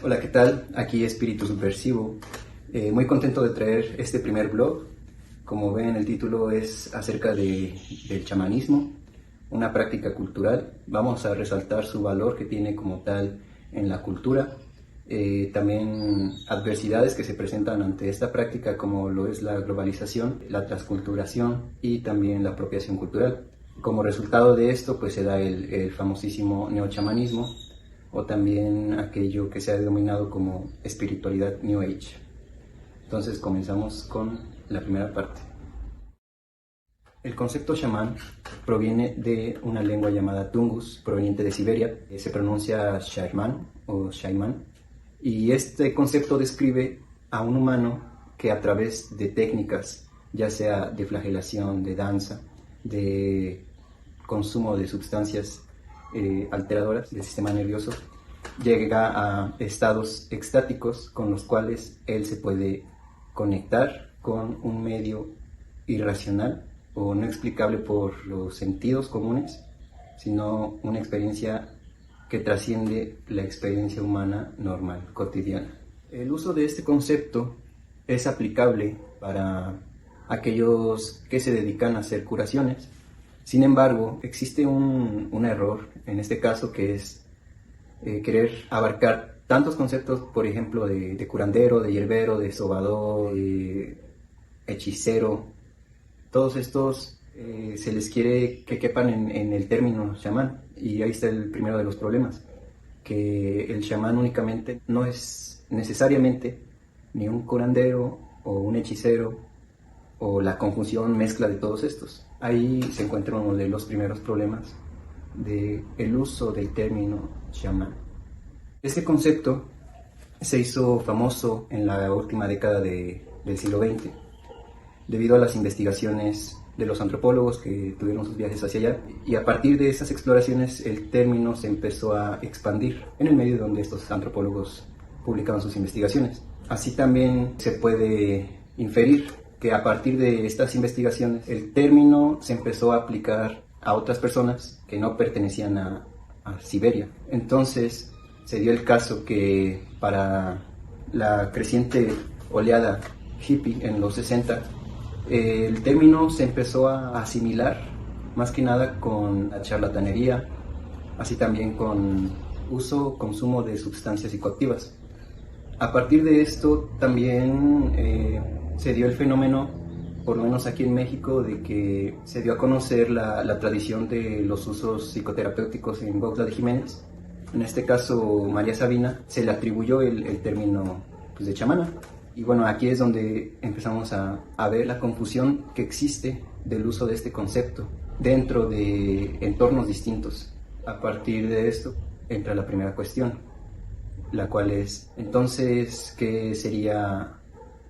Hola, ¿qué tal? Aquí Espíritu Subversivo. Muy contento de traer este primer blog. Como ven, el título es acerca del chamanismo, una práctica cultural. Vamos a resaltar su valor que tiene como tal en la cultura. También adversidades que se presentan ante esta práctica, como lo es la globalización, la transculturación y también la apropiación cultural. Como resultado de esto, pues se da el famosísimo neochamanismo, o también aquello que se ha denominado como espiritualidad New Age. Entonces comenzamos con la primera parte. El concepto chamán proviene de una lengua llamada Tungus, proveniente de Siberia. Se pronuncia Shaman o Shaiman. Y este concepto describe a un humano que a través de técnicas, ya sea de flagelación, de danza, de consumo de sustancias alteradoras del sistema nervioso, llega a estados extáticos con los cuales él se puede conectar con un medio irracional o no explicable por los sentidos comunes, sino una experiencia que trasciende la experiencia humana normal, cotidiana. El uso de este concepto es aplicable para aquellos que se dedican a hacer curaciones. Sin embargo, existe un error en este caso, que es querer abarcar tantos conceptos, por ejemplo, de curandero, de hierbero, de sobador, de hechicero. Todos estos se les quiere que quepan en el término chamán, y ahí está el primero de los problemas, que el chamán únicamente no es necesariamente ni un curandero o un hechicero o la confusión mezcla de todos estos. Ahí se encuentra uno de los primeros problemas del uso del término chamán. Este concepto se hizo famoso en la última década del siglo XX, debido a las investigaciones de los antropólogos que tuvieron sus viajes hacia allá, y a partir de esas exploraciones el término se empezó a expandir en el medio donde estos antropólogos publicaban sus investigaciones. Así también se puede inferir que a partir de estas investigaciones el término se empezó a aplicar a otras personas que no pertenecían a Siberia. Entonces se dio el caso que para la creciente oleada hippie en los 60, el término se empezó a asimilar más que nada con la charlatanería, así también con consumo de sustancias psicoactivas. A partir de esto también se dio el fenómeno, por lo menos aquí en México, de que se dio a conocer la tradición de los usos psicoterapéuticos en Cuautla de Jiménez. En este caso, María Sabina se le atribuyó el término pues, de chamana. Y bueno, aquí es donde empezamos a ver la confusión que existe del uso de este concepto dentro de entornos distintos. A partir de esto entra la primera cuestión, la cual es, entonces, ¿qué sería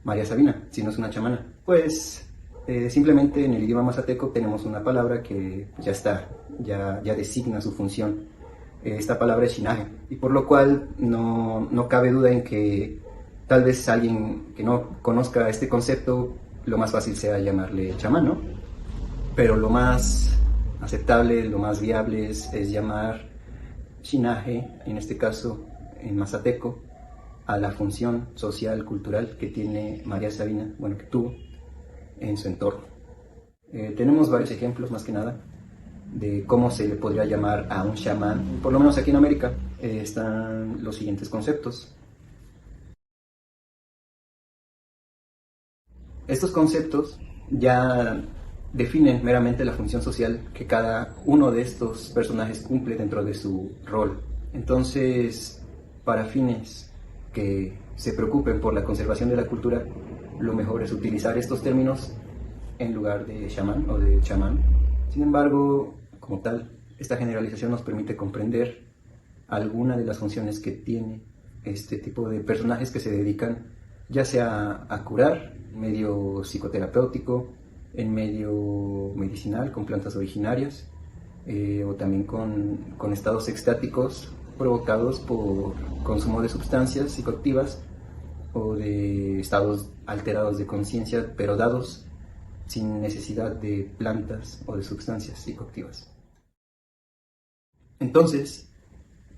María Sabina si no es una chamana? Pues simplemente en el idioma mazateco tenemos una palabra que ya está, ya designa su función. Esta palabra es shinaje, y por lo cual no cabe duda en que tal vez alguien que no conozca este concepto, lo más fácil sea llamarle chamán, ¿no? Pero lo más aceptable, lo más viable es llamar shinaje, en este caso en mazateco, a la función social, cultural que tiene María Sabina, bueno, que tuvo en su entorno. Tenemos varios ejemplos, más que nada, de cómo se le podría llamar a un chamán. Por lo menos aquí en América están los siguientes conceptos. Estos conceptos ya definen meramente la función social que cada uno de estos personajes cumple dentro de su rol. Entonces, para fines que se preocupen por la conservación de la cultura, lo mejor es utilizar estos términos en lugar de chamán o de chamán. Sin embargo, como tal, esta generalización nos permite comprender alguna de las funciones que tiene este tipo de personajes que se dedican ya sea a curar en medio psicoterapéutico, en medio medicinal con plantas originarias, o también con estados extáticos provocados por consumo de sustancias psicoactivas o de estados alterados de conciencia, pero dados sin necesidad de plantas o de sustancias psicoactivas. Entonces,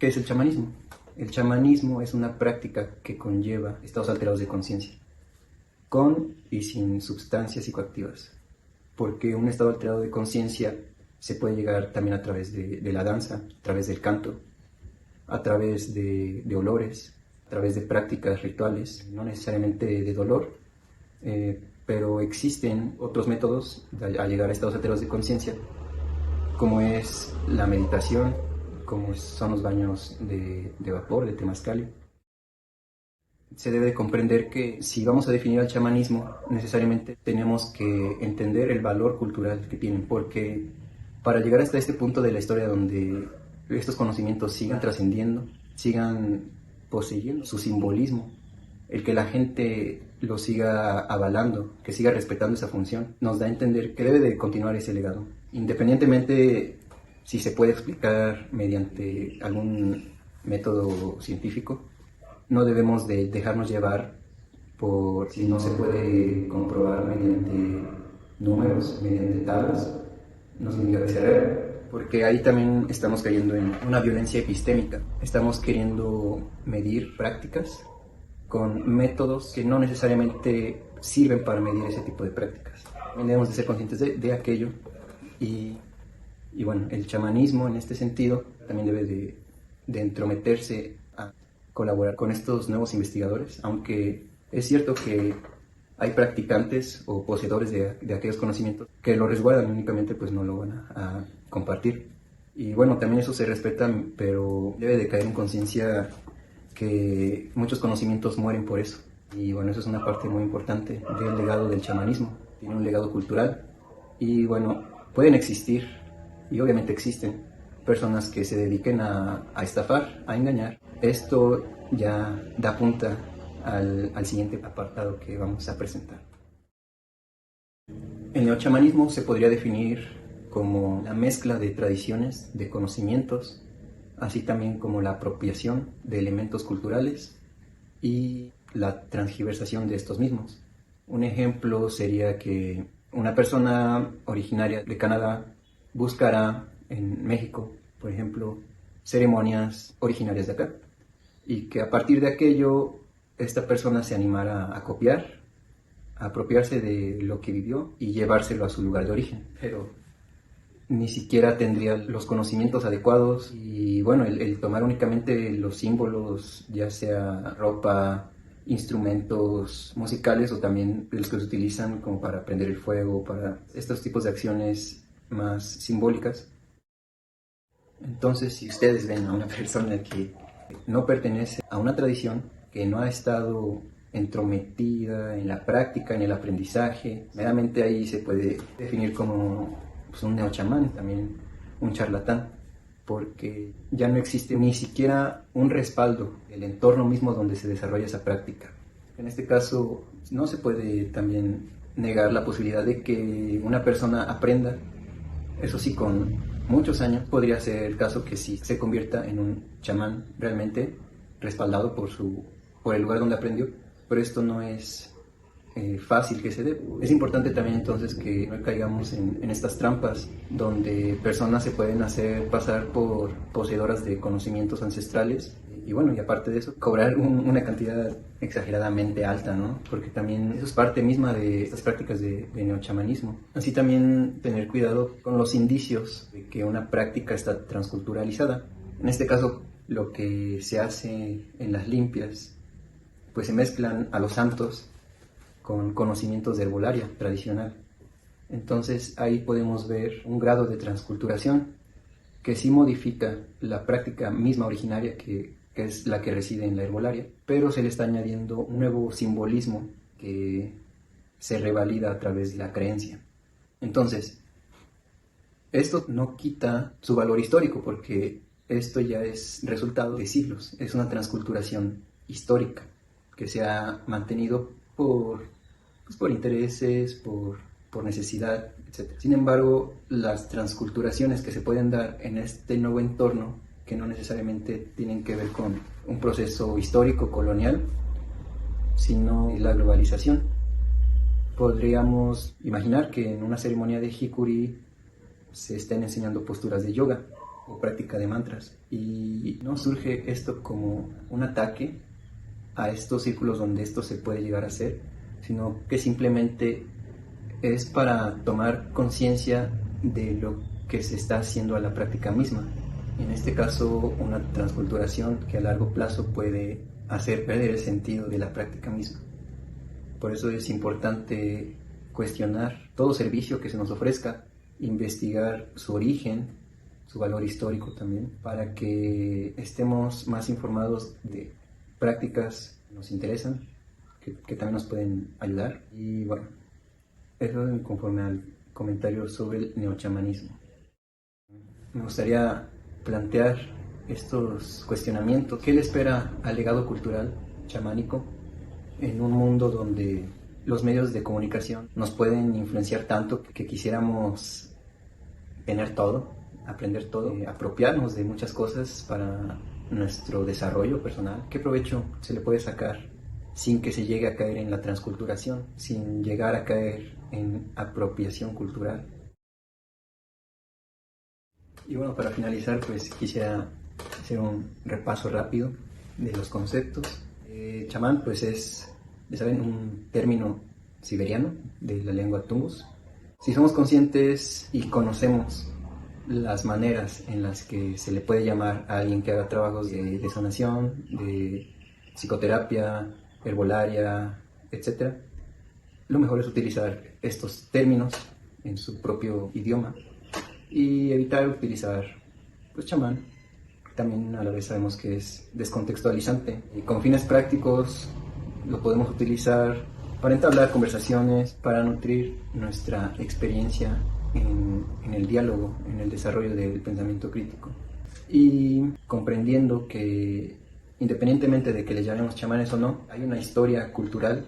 ¿qué es el chamanismo? El chamanismo es una práctica que conlleva estados alterados de conciencia, con y sin sustancias psicoactivas, porque un estado alterado de conciencia se puede llegar también a través de la danza, a través del canto, a través de olores, a través de prácticas rituales, no necesariamente de dolor, pero existen otros métodos a llegar a estados alterados de conciencia, como es la meditación, como son los baños de vapor, de temazcal. Se debe de comprender que si vamos a definir al chamanismo, necesariamente tenemos que entender el valor cultural que tienen, porque para llegar hasta este punto de la historia donde estos conocimientos sigan trascendiendo, sigan poseyendo su simbolismo, el que la gente lo siga avalando, que siga respetando esa función, nos da a entender que debe de continuar ese legado, independientemente si se puede explicar mediante algún método científico. No debemos de dejarnos llevar por si no se puede comprobar mediante números, mediante tablas, no significa que sea real, porque ahí también estamos cayendo en una violencia epistémica. Estamos queriendo medir prácticas con métodos que no necesariamente sirven para medir ese tipo de prácticas. Debemos de ser conscientes de aquello y bueno, el chamanismo en este sentido también debe de entrometerse a colaborar con estos nuevos investigadores, aunque es cierto que hay practicantes o poseedores de aquellos conocimientos que lo resguardan únicamente, pues no lo van a compartir. Y bueno, también eso se respeta, pero debe de caer en conciencia que muchos conocimientos mueren por eso. Y bueno, eso es una parte muy importante del legado del chamanismo. Tiene un legado cultural y bueno, pueden existir, y obviamente existen, personas que se dediquen a estafar, a engañar. Esto ya da punta al siguiente apartado que vamos a presentar. El neochamanismo se podría definir como la mezcla de tradiciones, de conocimientos, así también como la apropiación de elementos culturales y la transgiversación de estos mismos. Un ejemplo sería que una persona originaria de Canadá buscará en México, por ejemplo, ceremonias originarias de acá, y que a partir de aquello esta persona se animara a copiar, a apropiarse de lo que vivió y llevárselo a su lugar de origen, pero ni siquiera tendría los conocimientos adecuados y bueno, el tomar únicamente los símbolos, ya sea ropa, instrumentos musicales o también los que se utilizan como para prender el fuego, para estos tipos de acciones más simbólicas. Entonces, si ustedes ven a una persona que no pertenece a una tradición, que no ha estado entrometida en la práctica, en el aprendizaje, meramente ahí se puede definir como pues, un neochamán, también un charlatán, porque ya no existe ni siquiera un respaldo del entorno mismo donde se desarrolla esa práctica. En este caso, no se puede también negar la posibilidad de que una persona aprenda, eso sí, con muchos años. Podría ser el caso que sí se convierta en un chamán realmente respaldado por el lugar donde aprendió, pero esto no es fácil que se dé. Es importante también entonces que no caigamos en estas trampas donde personas se pueden hacer pasar por poseedoras de conocimientos ancestrales y bueno, y aparte de eso, cobrar una cantidad exageradamente alta, ¿no? Porque también eso es parte misma de estas prácticas de neochamanismo. Así también tener cuidado con los indicios de que una práctica está transculturalizada. En este caso, lo que se hace en las limpias, pues se mezclan a los santos con conocimientos de herbolaria tradicional. Entonces ahí podemos ver un grado de transculturación que sí modifica la práctica misma originaria que es la que reside en la herbolaria, pero se le está añadiendo un nuevo simbolismo que se revalida a través de la creencia. Entonces, esto no quita su valor histórico porque esto ya es resultado de siglos, es una transculturación histórica que se ha mantenido por intereses, por necesidad, etc. Sin embargo, las transculturaciones que se pueden dar en este nuevo entorno, que no necesariamente tienen que ver con un proceso histórico colonial, sino la globalización. Podríamos imaginar que en una ceremonia de Hikuri se estén enseñando posturas de yoga, o práctica de mantras. Y no surge esto como un ataque a estos círculos donde esto se puede llegar a hacer, sino que simplemente es para tomar conciencia de lo que se está haciendo a la práctica misma. En este caso, una transculturación que a largo plazo puede hacer perder el sentido de la práctica misma. Por eso es importante cuestionar todo servicio que se nos ofrezca, investigar su origen, su valor histórico también, para que estemos más informados de prácticas que nos interesan, que también nos pueden ayudar. Y bueno, eso es conforme al comentario sobre el neochamanismo. Me gustaría plantear estos cuestionamientos. ¿Qué le espera al legado cultural chamánico en un mundo donde los medios de comunicación nos pueden influenciar tanto que quisiéramos tener todo, aprender todo, apropiarnos de muchas cosas para nuestro desarrollo personal? ¿Qué provecho se le puede sacar sin que se llegue a caer en la transculturación, sin llegar a caer en apropiación cultural? Y bueno, para finalizar, pues quisiera hacer un repaso rápido de los conceptos. Chamán, pues es, ya saben, un término siberiano de la lengua tungus. Si somos conscientes y conocemos las maneras en las que se le puede llamar a alguien que haga trabajos de sanación, de psicoterapia, herbolaria, etc., lo mejor es utilizar estos términos en su propio idioma y evitar utilizar pues chamán. También a la vez sabemos que es descontextualizante y con fines prácticos lo podemos utilizar para entablar conversaciones, para nutrir nuestra experiencia en el diálogo, en el desarrollo del pensamiento crítico. Y comprendiendo que independientemente de que les llamemos chamanes o no, hay una historia cultural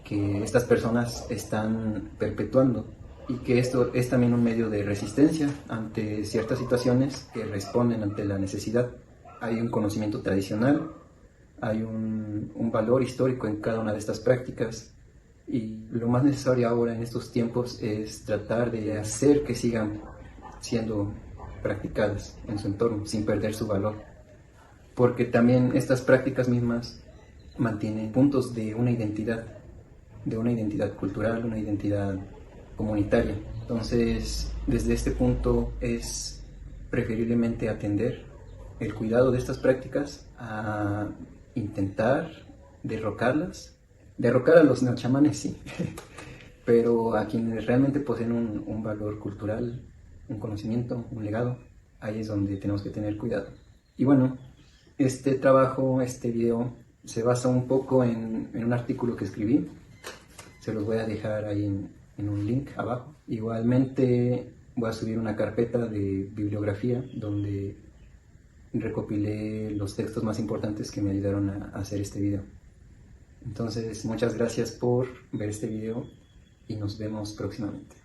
que estas personas están perpetuando y que esto es también un medio de resistencia ante ciertas situaciones que responden ante la necesidad. Hay un conocimiento tradicional, hay un valor histórico en cada una de estas prácticas y lo más necesario ahora en estos tiempos es tratar de hacer que sigan siendo practicadas en su entorno sin perder su valor, porque también estas prácticas mismas mantienen puntos de una identidad cultural, una identidad comunitaria. Entonces, desde este punto es preferiblemente atender el cuidado de estas prácticas a intentar derrocarlas. Derrocar a los neochamanes, sí, pero a quienes realmente poseen un valor cultural, un conocimiento, un legado, ahí es donde tenemos que tener cuidado. Y bueno, este trabajo, este video, se basa un poco en un artículo que escribí. Se los voy a dejar ahí en un link abajo. Igualmente voy a subir una carpeta de bibliografía donde recopilé los textos más importantes que me ayudaron a hacer este video. Entonces, muchas gracias por ver este video y nos vemos próximamente.